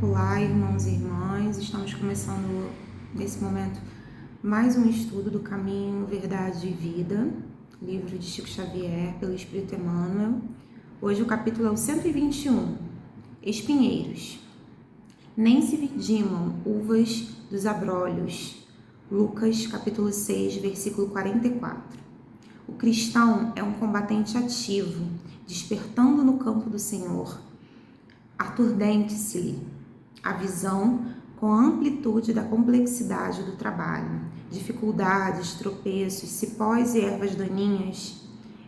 Olá, irmãos e irmãs, estamos começando nesse momento mais um estudo do Caminho, Verdade e Vida, livro de Chico Xavier, pelo Espírito Emmanuel. Hoje o capítulo é o 121, Espinheiros. Nem se vidimam uvas dos abrolhos. Lucas, capítulo 6, versículo 44. O cristão é um combatente ativo, despertando no campo do Senhor. Aturdente-se-lhe a visão com a amplitude da complexidade do trabalho, dificuldades, tropeços, cipós e ervas daninhas,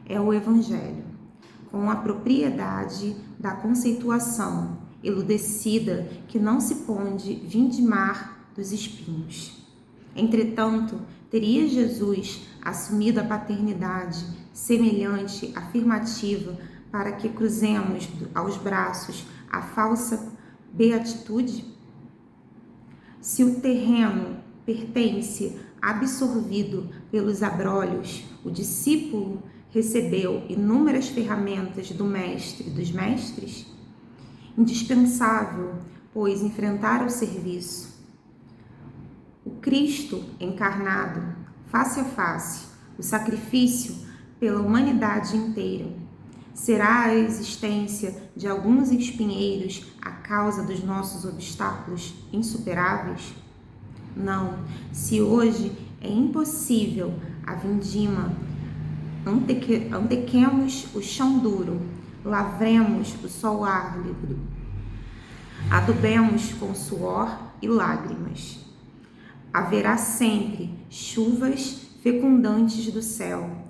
é o Evangelho, com a propriedade da conceituação eludecida que não se pode vindimar dos espinhos. Entretanto, teria Jesus assumido a paternidade semelhante, afirmativa, para que cruzemos aos braços a falsa beatitude? Se o terreno pertence absorvido pelos abrolhos, o discípulo recebeu inúmeras ferramentas do mestre dos mestres? Indispensável, pois, enfrentar o serviço. O Cristo encarnado, face a face, o sacrifício pela humanidade inteira. Será a existência de alguns espinheiros a causa dos nossos obstáculos insuperáveis? Não, se hoje é impossível a vindima, antequemos o chão duro, lavremos o sol árido, adubemos com suor e lágrimas. Haverá sempre chuvas fecundantes do céu,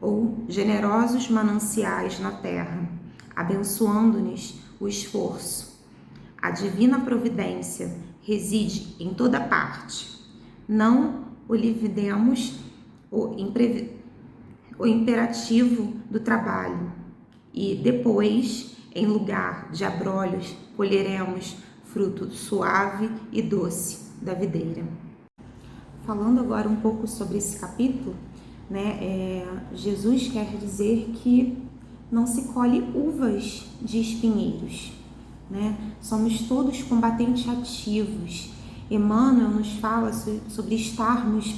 ou generosos mananciais na terra, abençoando-nos o esforço. A divina providência reside em toda parte. Não olvidemos o imperativo do trabalho e depois, em lugar de abrolhos, colheremos fruto suave e doce da videira. Falando agora um pouco sobre esse capítulo, Jesus quer dizer que não se colhe uvas de espinheiros, Somos todos combatentes ativos. Emmanuel nos fala sobre estarmos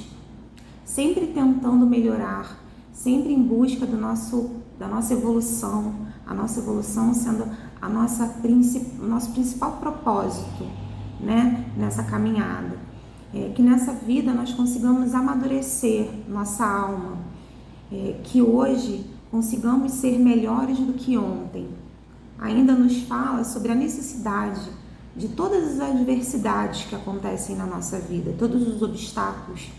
sempre tentando melhorar, sempre em busca da nossa evolução, a nossa evolução sendo o nosso principal propósito, nessa caminhada. Que nessa vida nós consigamos amadurecer nossa alma, que hoje consigamos ser melhores do que ontem. Ainda nos fala sobre a necessidade de todas as adversidades que acontecem na nossa vida, todos os obstáculos,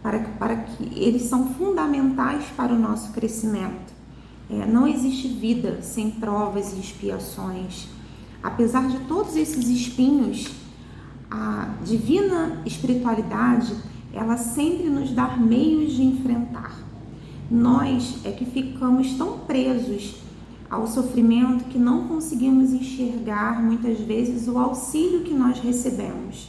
para que eles são fundamentais para o nosso crescimento. Não existe vida sem provas e expiações. Apesar de todos esses espinhos, a divina espiritualidade, ela sempre nos dá meios de enfrentar. Nós é que ficamos tão presos ao sofrimento que não conseguimos enxergar muitas vezes o auxílio que nós recebemos.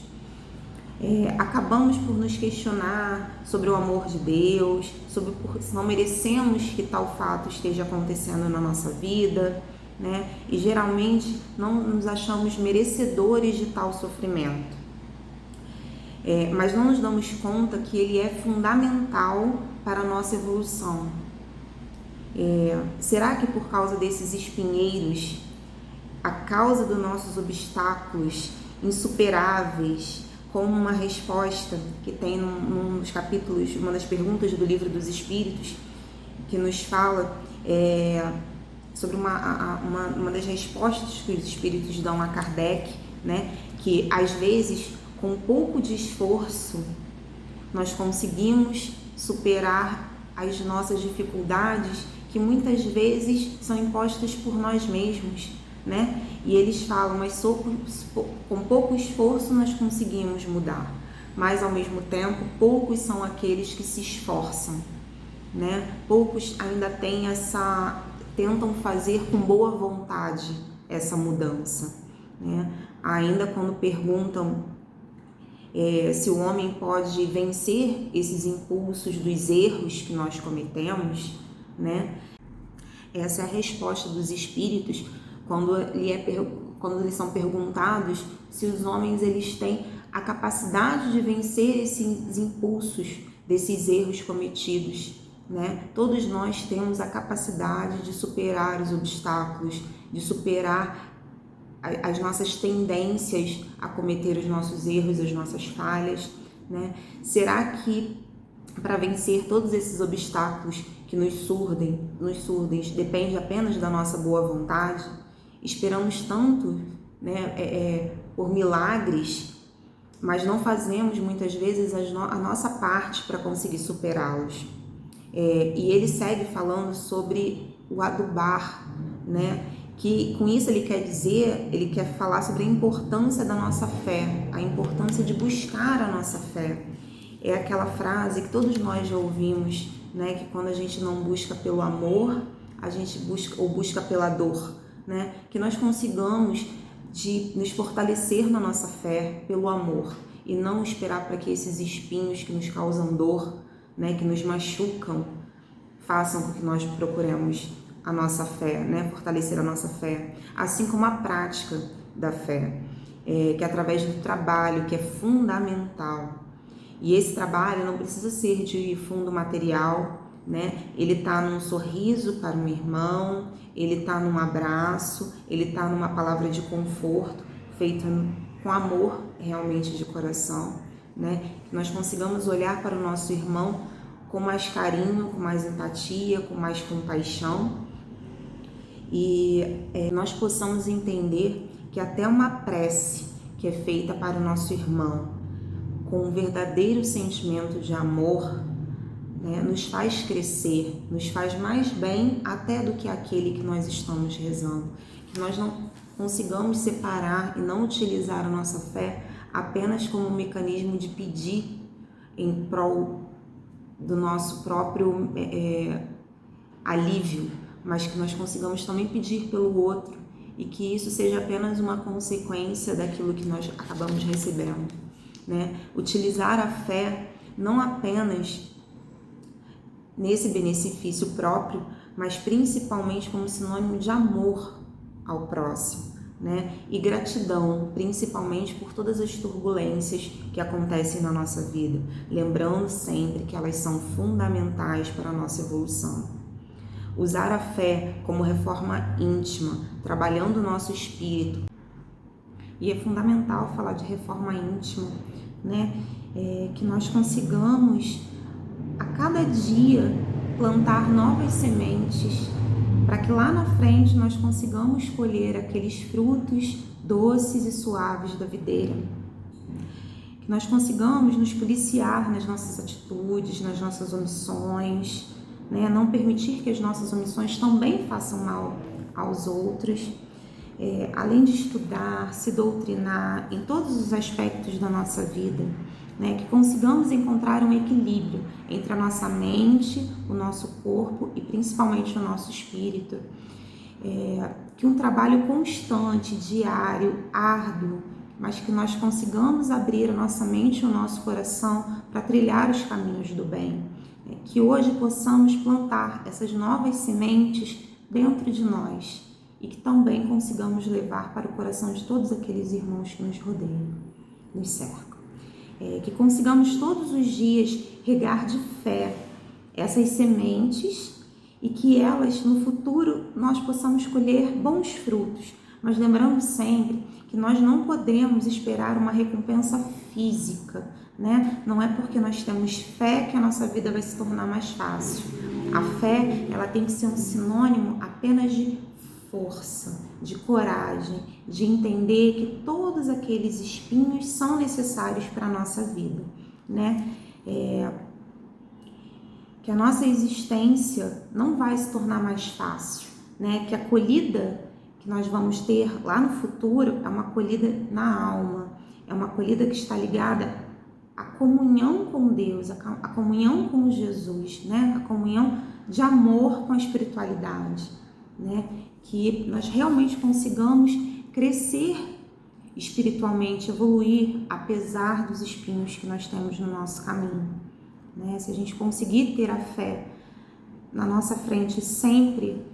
Acabamos por nos questionar sobre o amor de Deus, sobre se não merecemos que tal fato esteja acontecendo na nossa vida, E geralmente não nos achamos merecedores de tal sofrimento. Mas não nos damos conta que ele é fundamental para a nossa evolução. Será que por causa desses espinheiros, a causa dos nossos obstáculos insuperáveis, como uma resposta que tem num dos capítulos, uma das perguntas do Livro dos Espíritos, que nos fala sobre uma das respostas que os espíritos dão a Kardec, que às vezes, com pouco de esforço, nós conseguimos superar as nossas dificuldades, que muitas vezes são impostas por nós mesmos, E eles falam, mas com pouco esforço nós conseguimos mudar, mas ao mesmo tempo, poucos são aqueles que se esforçam, Poucos ainda tentam fazer com boa vontade essa mudança, Ainda quando perguntam se o homem pode vencer esses impulsos dos erros que nós cometemos, Essa é a resposta dos espíritos quando quando eles são perguntados se os homens eles têm a capacidade de vencer esses impulsos, desses erros cometidos, né? Todos nós temos a capacidade de superar os obstáculos, de superar as nossas tendências a cometer os nossos erros, as nossas falhas, né? Será que para vencer todos esses obstáculos que nos surdem, depende apenas da nossa boa vontade? Esperamos tanto, né, por milagres, mas não fazemos muitas vezes a nossa parte para conseguir superá-los. E ele segue falando sobre o adubar, né? Que com isso ele quer falar sobre a importância da nossa fé, a importância de buscar a nossa fé. É aquela frase que todos nós já ouvimos, né? Que quando a gente não busca pelo amor, a gente busca pela dor, né? Que nós consigamos de nos fortalecer na nossa fé pelo amor e não esperar para que esses espinhos que nos causam dor, né? Que nos machucam, façam com que nós procuremos a nossa fé, né? Fortalecer a nossa fé, assim como a prática da fé, que é através do trabalho, que é fundamental. E esse trabalho não precisa ser de fundo material, né? Ele está num sorriso para um irmão, ele está num abraço, ele está numa palavra de conforto, feita com amor realmente de coração, né? Que nós consigamos olhar para o nosso irmão com mais carinho, com mais empatia, com mais compaixão, e nós possamos entender que até uma prece que é feita para o nosso irmão com um verdadeiro sentimento de amor, né, nos faz crescer, nos faz mais bem até do que aquele que nós estamos rezando. Que nós não consigamos separar e não utilizar a nossa fé apenas como um mecanismo de pedir em prol do nosso próprio alívio, mas que nós consigamos também pedir pelo outro e que isso seja apenas uma consequência daquilo que nós acabamos recebendo, né? Utilizar a fé não apenas nesse benefício próprio, mas principalmente como sinônimo de amor ao próximo, né? E gratidão, principalmente por todas as turbulências que acontecem na nossa vida, lembrando sempre que elas são fundamentais para a nossa evolução. Usar a fé como reforma íntima, trabalhando o nosso espírito. E é fundamental falar de reforma íntima, né? Que nós consigamos a cada dia plantar novas sementes para que lá na frente nós consigamos colher aqueles frutos doces e suaves da videira. Que nós consigamos nos policiar nas nossas atitudes, nas nossas omissões, né? Não permitir que as nossas omissões também façam mal aos outros. Além de estudar, se doutrinar em todos os aspectos da nossa vida, né? Que consigamos encontrar um equilíbrio entre a nossa mente, o nosso corpo e principalmente o nosso espírito. Que um trabalho constante, diário, árduo, mas que nós consigamos abrir a nossa mente e o nosso coração para trilhar os caminhos do bem. Que hoje possamos plantar essas novas sementes dentro de nós e que também consigamos levar para o coração de todos aqueles irmãos que nos rodeiam, nos cercam. Que consigamos todos os dias regar de fé essas sementes e que elas, no futuro, nós possamos colher bons frutos, mas lembrando sempre que nós não podemos esperar uma recompensa física, né? Não é porque nós temos fé que a nossa vida vai se tornar mais fácil. A fé, ela tem que ser um sinônimo apenas de força, de coragem, de entender que todos aqueles espinhos são necessários para a nossa vida, né? Que a nossa existência não vai se tornar mais fácil, né? Que a colhida que nós vamos ter lá no futuro é uma colhida na alma, é uma colhida que está ligada à comunhão com Deus, à comunhão com Jesus, né? A comunhão de amor com a espiritualidade, né? Que nós realmente consigamos crescer espiritualmente, evoluir, apesar dos espinhos que nós temos no nosso caminho, né? Se a gente conseguir ter a fé na nossa frente sempre,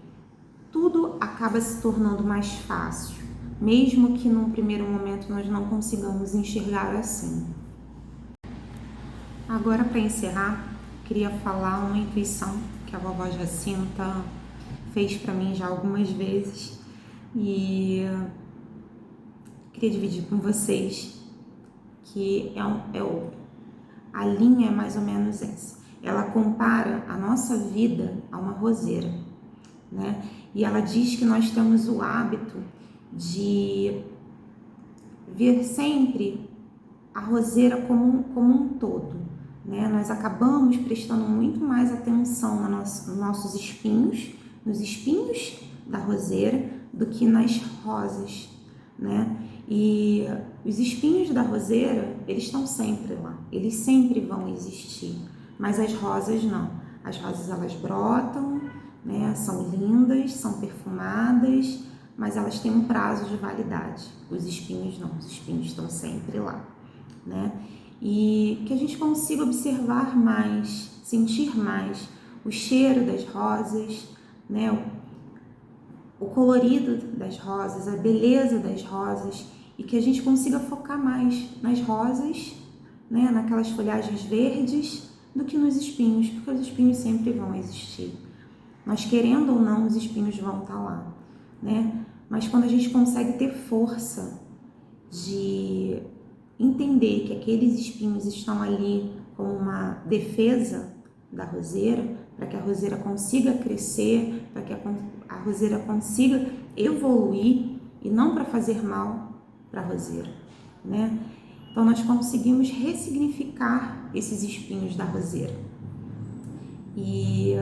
tudo acaba se tornando mais fácil, mesmo que num primeiro momento nós não consigamos enxergar assim. Agora, para encerrar, queria falar uma intuição que a vovó Jacinta fez para mim já algumas vezes e queria dividir com vocês, que a linha é mais ou menos essa. Ela compara a nossa vida a uma roseira, né? E ela diz que nós temos o hábito de ver sempre a roseira como um todo, né? Nós acabamos prestando muito mais atenção nos nossos espinhos, nos espinhos da roseira, do que nas rosas, né? E os espinhos da roseira, eles estão sempre lá, eles sempre vão existir, mas as rosas não. As rosas, elas brotam, né? São lindas, são perfumadas, mas elas têm um prazo de validade. Os espinhos não, os espinhos estão sempre lá, né? E que a gente consiga observar mais, sentir mais o cheiro das rosas, né? O colorido das rosas, a beleza das rosas, e que a gente consiga focar mais nas rosas, né? Naquelas folhagens verdes, do que nos espinhos, porque os espinhos sempre vão existir. Nós querendo ou não, os espinhos vão estar lá, né? Mas quando a gente consegue ter força de entender que aqueles espinhos estão ali como uma defesa da roseira, para que a roseira consiga crescer, para que a roseira consiga evoluir e não para fazer mal para a roseira, né? Então nós conseguimos ressignificar esses espinhos da roseira. E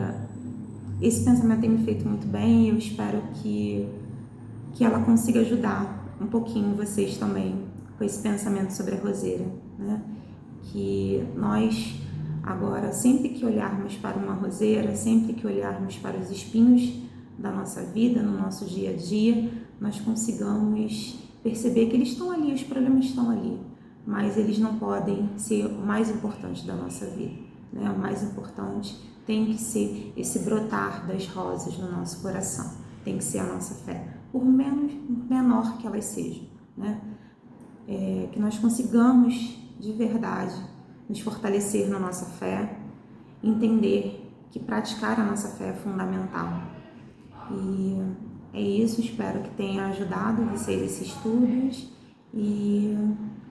esse pensamento tem me feito muito bem e eu espero que ela consiga ajudar um pouquinho vocês também com esse pensamento sobre a roseira, né? Que nós agora, sempre que olharmos para uma roseira, sempre que olharmos para os espinhos da nossa vida, no nosso dia a dia, nós consigamos perceber que eles estão ali, os problemas estão ali, mas eles não podem ser o mais importante da nossa vida, né? O mais importante tem que ser esse brotar das rosas no nosso coração, tem que ser a nossa fé, por menor que elas sejam, né? Que nós consigamos de verdade nos fortalecer na nossa fé, entender que praticar a nossa fé é fundamental. E é isso, espero que tenha ajudado vocês esses estudos e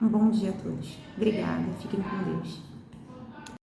um bom dia a todos. Obrigada, fiquem com Deus.